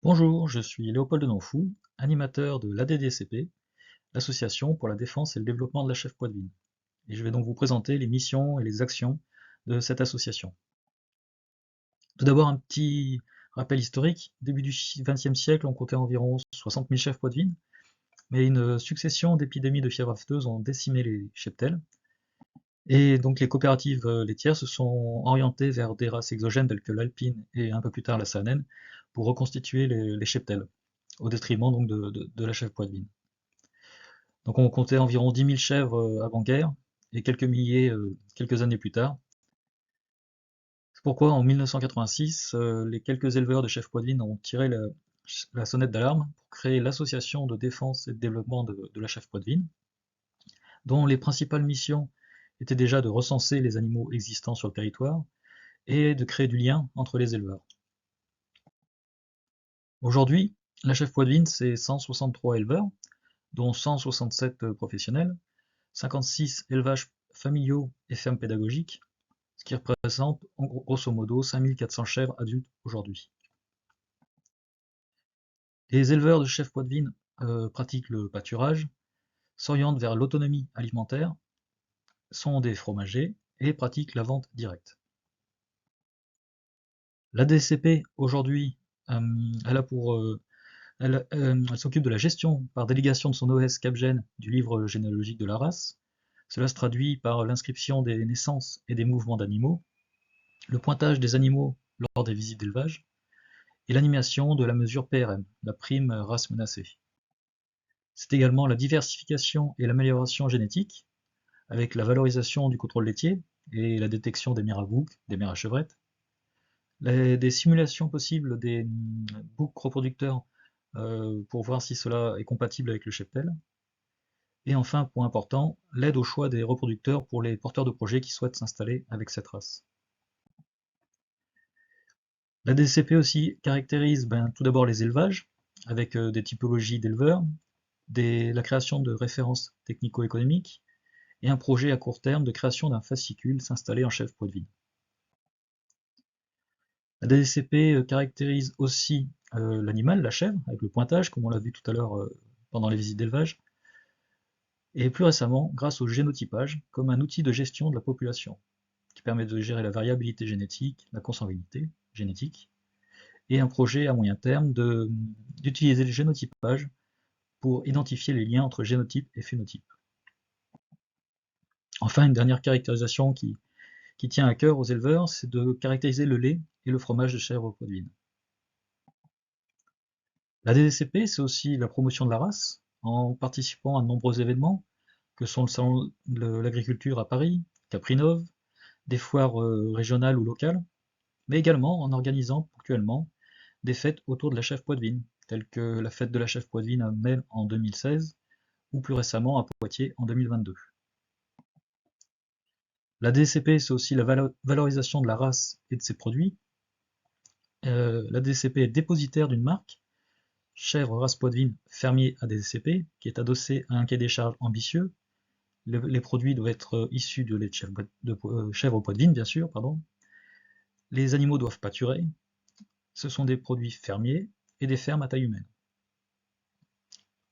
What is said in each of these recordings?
Bonjour, je suis Léopold Denonfou, animateur de l'ADDCP, l'Association pour la défense et le développement de la chèvre poitevine. Et je vais donc vous présenter les missions et les actions de cette association. Tout d'abord, un petit rappel historique. Début du XXe siècle, on comptait environ 60 000 chèvres poitevines, mais une succession d'épidémies de fièvre afteuse ont décimé les cheptels. Et donc les coopératives laitières se sont orientées vers des races exogènes telles que l'alpine et un peu plus tard la saanen pour reconstituer les cheptels, au détriment donc de la chèvre poitevine. Donc on comptait environ 10 000 chèvres avant-guerre et quelques milliers quelques années plus tard. C'est pourquoi en 1986, les quelques éleveurs de chèvres poitevines ont tiré la sonnette d'alarme pour créer l'association de défense et de développement de la chèvre poitevine, dont les principales missions étaient déjà de recenser les animaux existants sur le territoire et de créer du lien entre les éleveurs. Aujourd'hui, la chèvre poitevine, c'est 163 éleveurs, dont 167 professionnels, 56 élevages familiaux et fermes pédagogiques, ce qui représente grosso modo 5400 chèvres adultes aujourd'hui. Les éleveurs de chèvres poitevines pratiquent le pâturage, s'orientent vers l'autonomie alimentaire, sont des fromagers et pratiquent la vente directe. La DCP aujourd'hui, elle a pour elle s'occupe de la gestion par délégation de son OS Capgène du livre généalogique de la race. Cela se traduit par l'inscription des naissances et des mouvements d'animaux, le pointage des animaux lors des visites d'élevage, et l'animation de la mesure PRM, la prime race menacée. C'est également la diversification et l'amélioration génétique, avec la valorisation du contrôle laitier et la détection des mères à bouc, des mères à chevrettes, des simulations possibles des boucs reproducteurs pour voir si cela est compatible avec le cheptel, et enfin, point important, l'aide au choix des reproducteurs pour les porteurs de projets qui souhaitent s'installer avec cette race. La DCP aussi caractérise tout d'abord les élevages, avec des typologies d'éleveurs, la création de références technico-économiques et un projet à court terme de création d'un fascicule s'installer en chèvre poitevine. La DCP caractérise aussi l'animal, la chèvre, avec le pointage, comme on l'a vu tout à l'heure pendant les visites d'élevage, et plus récemment grâce au génotypage comme un outil de gestion de la population, qui permet de gérer la variabilité génétique, la consanguinité génétique, et un projet à moyen terme d'utiliser le génotypage pour identifier les liens entre génotype et phénotype. Enfin, une dernière caractérisation qui tient à cœur aux éleveurs, c'est de caractériser le lait et le fromage de chèvre poitevine. La DDCP, c'est aussi la promotion de la race, en participant à de nombreux événements, que sont le salon de l'agriculture à Paris, Caprinov, des foires régionales ou locales, mais également en organisant ponctuellement des fêtes autour de la chèvre poitevine, telles que la fête de la chèvre poitevine à Melle en 2016, ou plus récemment à Poitiers en 2022. La DCP, c'est aussi la valorisation de la race et de ses produits. La DCP est dépositaire d'une marque, chèvre race poitevine fermier à DCP, qui est adossé à un cahier des charges ambitieux. Les produits doivent être issus de lait de chèvre poitevine, bien sûr, pardon. Les animaux doivent pâturer. Ce sont des produits fermiers et des fermes à taille humaine.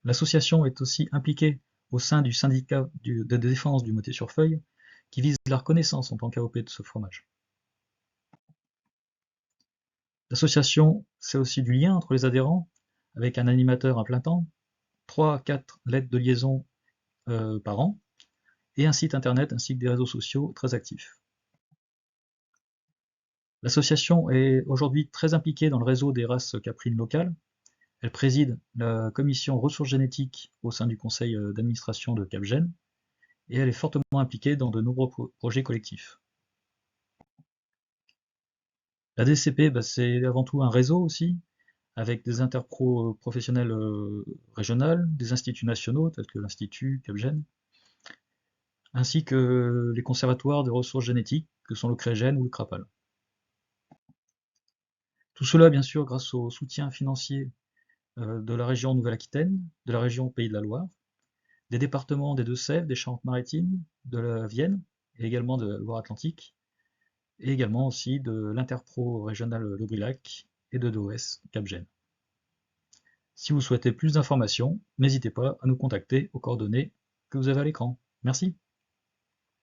L'association est aussi impliquée au sein du syndicat de défense du Motet-sur-Feuille, qui vise la reconnaissance en tant qu'AOP de ce fromage. L'association, c'est aussi du lien entre les adhérents, avec un animateur à plein temps, 3 à 4 lettres de liaison par an, et un site internet ainsi que des réseaux sociaux très actifs. L'association est aujourd'hui très impliquée dans le réseau des races caprines locales. Elle préside la commission ressources génétiques au sein du conseil d'administration de Capgène, et elle est fortement impliquée dans de nombreux projets collectifs. La DCP, c'est avant tout un réseau aussi, avec des interpros professionnels régionales, des instituts nationaux tels que l'Institut Capgène, ainsi que les conservatoires de ressources génétiques que sont le CREGEN ou le CRAPAL. Tout cela, bien sûr, grâce au soutien financier de la région Nouvelle-Aquitaine, de la région Pays de la Loire, des départements des Deux-Sèvres, des Charentes-Maritimes, de la Vienne et également de la Loire-Atlantique, et également aussi de l'Interpro régional Le Brilac et de DOS Capgène. Si vous souhaitez plus d'informations, n'hésitez pas à nous contacter aux coordonnées que vous avez à l'écran. Merci.